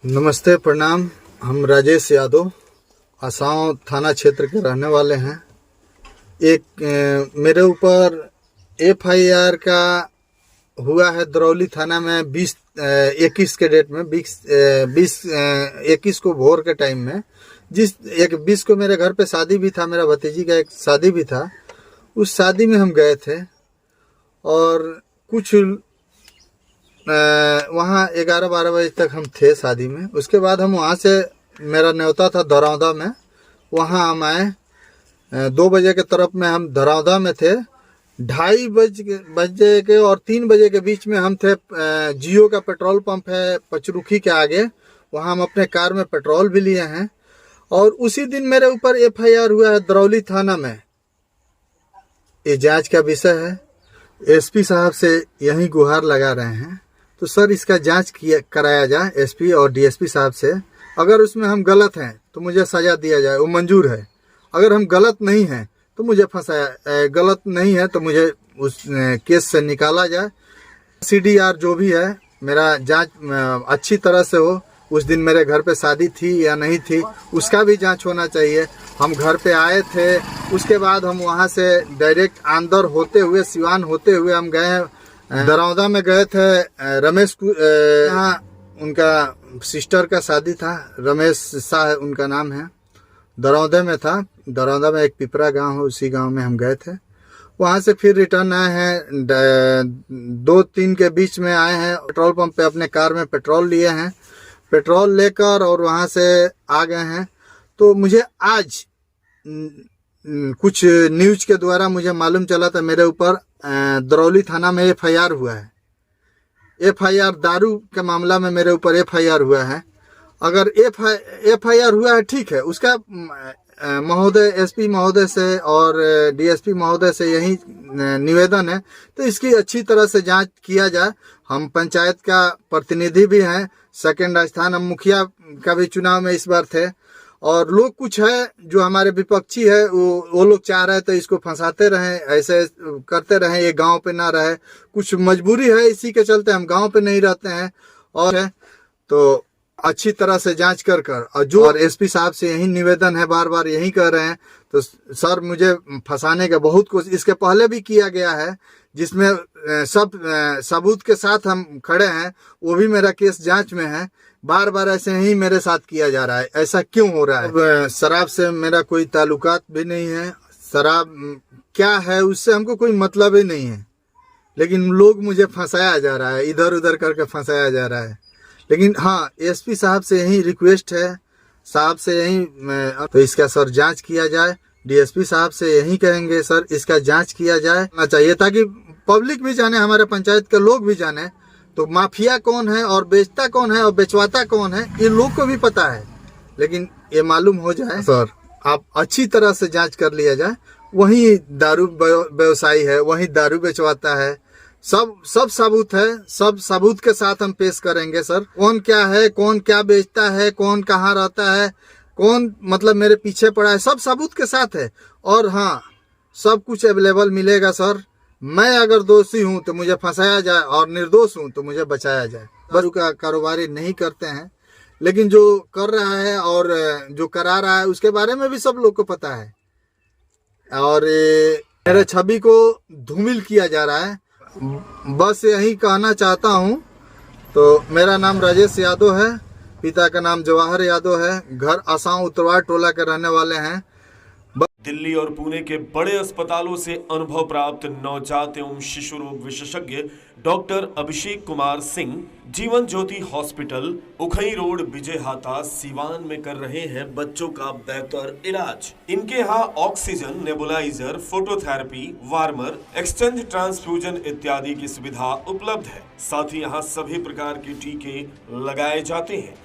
नमस्ते, प्रणाम। हम राजेश यादव आसाम थाना क्षेत्र के रहने वाले हैं। मेरे ऊपर एफआईआर का हुआ है दरौली थाना में 20-21 के डेट में 20-21 को भोर के टाइम में। जिस 20 को मेरे घर पे शादी भी था, मेरा भतीजी का एक शादी भी था। उस शादी में हम गए थे और कुछ वहाँ 11-12 बजे तक हम थे शादी में। उसके बाद हम वहाँ से, मेरा न्योता था धरौदा में, वहाँ हम आए 2 बजे के तरफ में। हम धरौदा में थे। 2:30 बजे के और 3 बजे के बीच में हम थे। जियो का पेट्रोल पंप है पचरुखी के आगे, वहाँ हम अपने कार में पेट्रोल भी लिए हैं। और उसी दिन मेरे ऊपर एफआईआर हुआ है दरौली थाना में। ये जांच का विषय है। एसपी साहब से यही गुहार लगा रहे हैं, तो सर इसका जांच कराया जाए एसपी और डीएसपी साहब से। अगर उसमें हम गलत हैं तो मुझे सजा दिया जाए, वो मंजूर है। अगर हम गलत नहीं हैं तो मुझे गलत नहीं है तो मुझे उस केस से निकाला जाए। सीडीआर जो भी है, मेरा जांच अच्छी तरह से हो। उस दिन मेरे घर पे शादी थी या नहीं थी, उसका भी जांच होना चाहिए। हम घर पे आए थे, उसके बाद हम वहाँ से डायरेक्ट आंदर होते हुए, सिवान होते हुए हम गए। दरौदा में गए थे। रमेश यहाँ उनका सिस्टर का शादी था, रमेश शाह उनका नाम है। दरौदा में था। दरौदा में एक पिपरा गांव है, उसी गांव में हम गए थे। वहाँ से फिर रिटर्न आए हैं। 2-3 के बीच में आए हैं। पेट्रोल पंप पे अपने कार में पेट्रोल लिए हैं। पेट्रोल लेकर और वहाँ से आ गए हैं। तो मुझे आज कुछ न्यूज के द्वारा मुझे मालूम चला था मेरे ऊपर दरौली थाना में एफआईआर हुआ है। एफआईआर दारू के मामला में मेरे ऊपर एफआईआर हुआ है। अगर एफआईआर हुआ है, ठीक है, उसका महोदय, एसपी महोदय से और डीएसपी महोदय से यही निवेदन है, तो इसकी अच्छी तरह से जांच किया जाए। हम पंचायत का प्रतिनिधि भी हैं, सेकंड स्थान हम मुखिया का भी चुनाव में इस बार थे। और लोग कुछ है जो हमारे विपक्षी है, वो लोग चाह रहे थे इसको फंसाते रहें, ऐसे करते रहें, ये गांव पे ना रहे। कुछ मजबूरी है, इसी के चलते हम गांव पे नहीं रहते हैं। और तो अच्छी तरह से जांच कर और एसपी साहब से यही निवेदन है, बार बार यही कह रहे हैं। तो सर, मुझे फंसाने का बहुत कुछ इसके पहले भी किया गया है, जिसमें सब सबूत के साथ हम खड़े हैं। वो भी मेरा केस जांच में है। बार बार ऐसे ही मेरे साथ किया जा रहा है। ऐसा क्यों हो रहा है? शराब से मेरा कोई ताल्लुकात भी नहीं है। शराब क्या है उससे हमको कोई मतलब ही नहीं है। लेकिन लोग मुझे फंसाया जा रहा है, इधर उधर करके फंसाया जा रहा है। लेकिन हाँ, एसपी साहब से यही रिक्वेस्ट है, साहब से यही तो इसका सर जांच किया जाए। डीएसपी साहब से यही कहेंगे, सर इसका जांच किया जाए चाहिए, ताकि पब्लिक भी जाने, हमारे पंचायत के लोग भी जाने। तो माफिया कौन है और बेचता कौन है और बेचवाता कौन है, ये लोग को भी पता है। लेकिन ये मालूम हो जाए सर, आप अच्छी तरह से जांच कर लिया जाए। वही दारू व्यवसायी है, वही दारू बेचवाता है। सब सबूत है, सब सबूत के साथ हम पेश करेंगे सर। कौन क्या है, कौन क्या बेचता है, कौन कहाँ रहता है, कौन मतलब मेरे पीछे पड़ा है, सब सबूत के साथ है। और हाँ, सब कुछ अवेलेबल मिलेगा सर। मैं अगर दोषी हूँ तो मुझे फंसाया जाए, और निर्दोष हूँ तो मुझे बचाया जाए। दारू का कारोबारी नहीं करते हैं, लेकिन जो कर रहा है और जो करा रहा है उसके बारे में भी सब लोग को पता है। और मेरे छवि को धूमिल किया जा रहा है। बस यही कहना चाहता हूँ। तो मेरा नाम राजेश यादव है, पिता का नाम जवाहर यादव है, घर आसाम उत्तरवाड़ टोला के रहने वाले हैं। दिल्ली और पुणे के बड़े अस्पतालों से अनुभव प्राप्त नवजात एवं शिशु रोग विशेषज्ञ doctor Abhishek Kumar Singh Jeevan Jyoti hospital, उखई road, Vijayhata, Siwan में कर रहे हैं बच्चों का बेहतर इलाज। इनके यहाँ oxygen, nebuliser, phototherapy, warmer, exchange transfusion इत्यादि की सुविधा उपलब्ध है। साथ ही यहाँ सभी प्रकार के टीके लगाए जाते हैं।